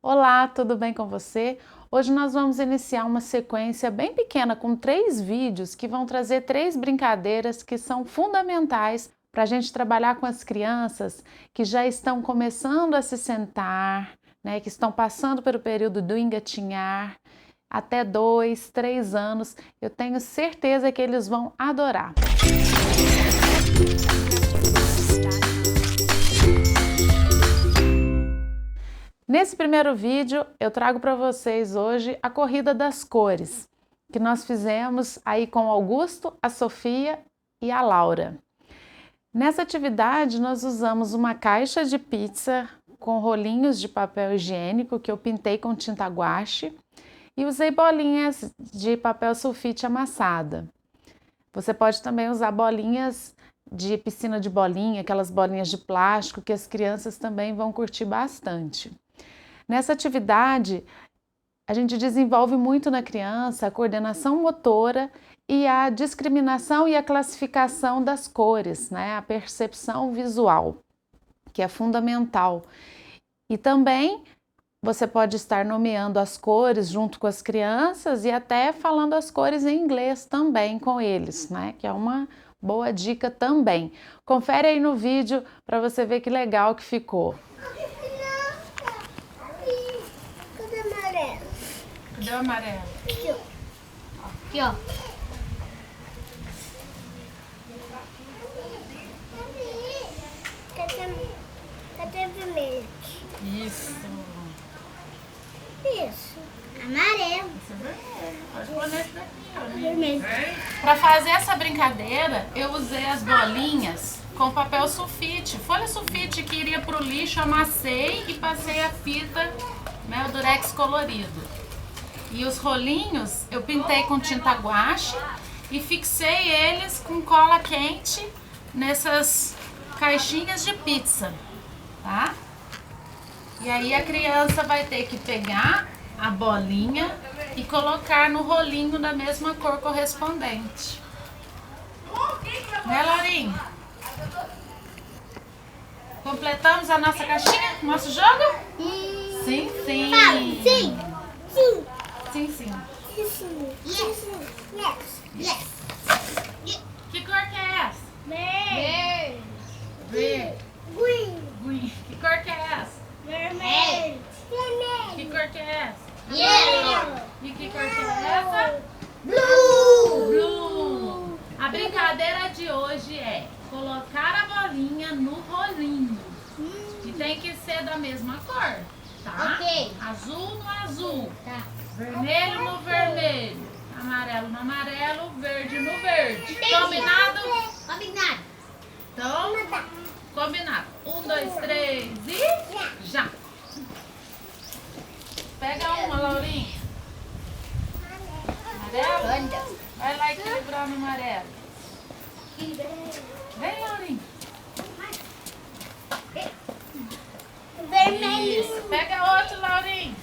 Olá, tudo bem com você? Hoje nós vamos iniciar uma sequência bem pequena com 3 vídeos que vão trazer 3 brincadeiras que são fundamentais para a gente trabalhar com as crianças que já estão começando a se sentar, né, que estão passando pelo período do engatinhar, até 2, 3 anos. Eu tenho certeza que eles vão adorar. Nesse primeiro vídeo, eu trago para vocês hoje a corrida das cores, que nós fizemos aí com o Augusto, a Sofia e a Laura. Nessa atividade, nós usamos uma caixa de pizza com rolinhos de papel higiênico que eu pintei com tinta guache e usei bolinhas de papel sulfite amassada. Você pode também usar bolinhas de piscina de bolinha, aquelas bolinhas de plástico que as crianças também vão curtir bastante. Nessa atividade, a gente desenvolve muito na criança a coordenação motora e a discriminação e a classificação das cores, né? A percepção visual, que é fundamental. E também você pode estar nomeando as cores junto com as crianças e até falando as cores em inglês também com eles, né? Que é uma boa dica também. Confere aí no vídeo para você ver que legal que ficou. Cadê o amarelo? Aqui, ó. Aqui, ó. Cadê o vermelho? Isso. Isso. Amarelo. Isso é vermelho. Pode pôr nesse daqui, ó. Vermelho. Para fazer essa brincadeira, eu usei as bolinhas com papel sulfite. Folha sulfite que iria para o lixo, amassei e passei a fita, né, o durex colorido. E os rolinhos eu pintei com tinta guache e fixei eles com cola quente nessas caixinhas de pizza, tá? E aí a criança vai ter que pegar a bolinha e colocar no rolinho da mesma cor correspondente. Né, Laurinha? Completamos a nossa caixinha, nosso jogo? Sim, sim. Sim. Sim. Sim, sim. Yes. Yes. Que cor que é essa? Verde. Verde. Green. Green. Que cor que é essa? Vermelho. Que cor que é essa? Yellow. E que cor que é essa? Blue. Blue. A brincadeira de hoje é colocar a bolinha no rolinho. E tem que ser da mesma cor, tá? Ok. Azul no azul. Tá. Vermelho no vermelho. Amarelo no amarelo. Verde no verde. Combinado? Combinado. Então, combinado. 1, 2, 3 e já! Pega uma, Laurinha. Amarelo? Vai lá equilibrar no amarelo. Vem, Laurinha. Vermelho. Isso. Pega outro, Laurinha.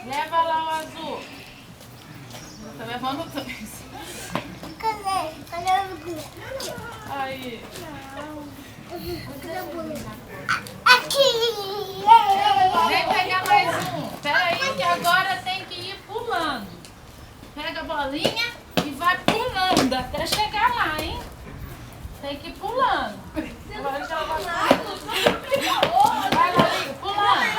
Leva lá o azul. Tá levando dois. Cadê o Aí. Aqui. Vem pegar mais um. Pera aí que agora tem que ir pulando. Pega a bolinha e vai pulando até chegar lá, hein? Tem que ir pulando. Agora já vai Laurinha, pulando. Pulando.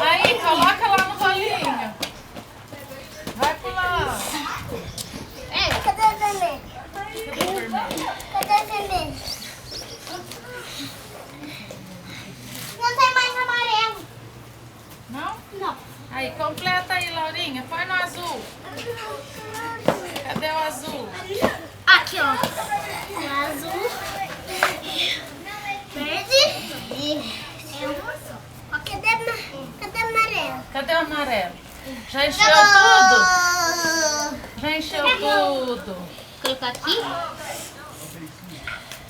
Aí, coloca lá no rolinho. Vai pulando. Cadê o vermelho? Cadê o vermelho? Cadê o vermelho? Não tem mais amarelo. Não? Não. Aí, completa aí, Laurinha. Põe no azul. Cadê o azul? Aqui, ó. O azul. Verde. Ó, cadê o amarelo? Cadê o amarelo? Já encheu tudo? Já encheu tudo. Colocar aqui.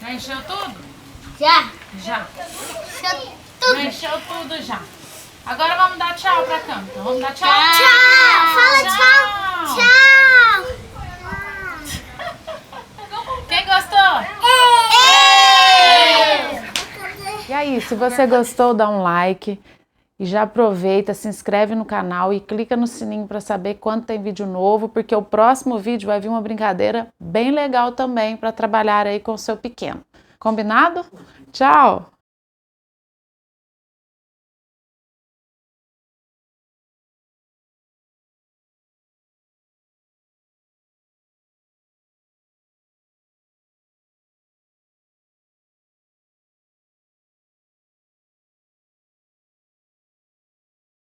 Já encheu tudo? Já. Já. Encheu Já tudo. encheu tudo já. Agora vamos dar tchau pra câmera. Então vamos dar tchau? Tchau. Fala tchau. Tchau. Se você gostou, dá um like. E já aproveita, se inscreve no canal e clica no sininho para saber quando tem vídeo novo, porque o próximo vídeo vai vir uma brincadeira bem legal também para trabalhar aí com o seu pequeno. Combinado? Tchau!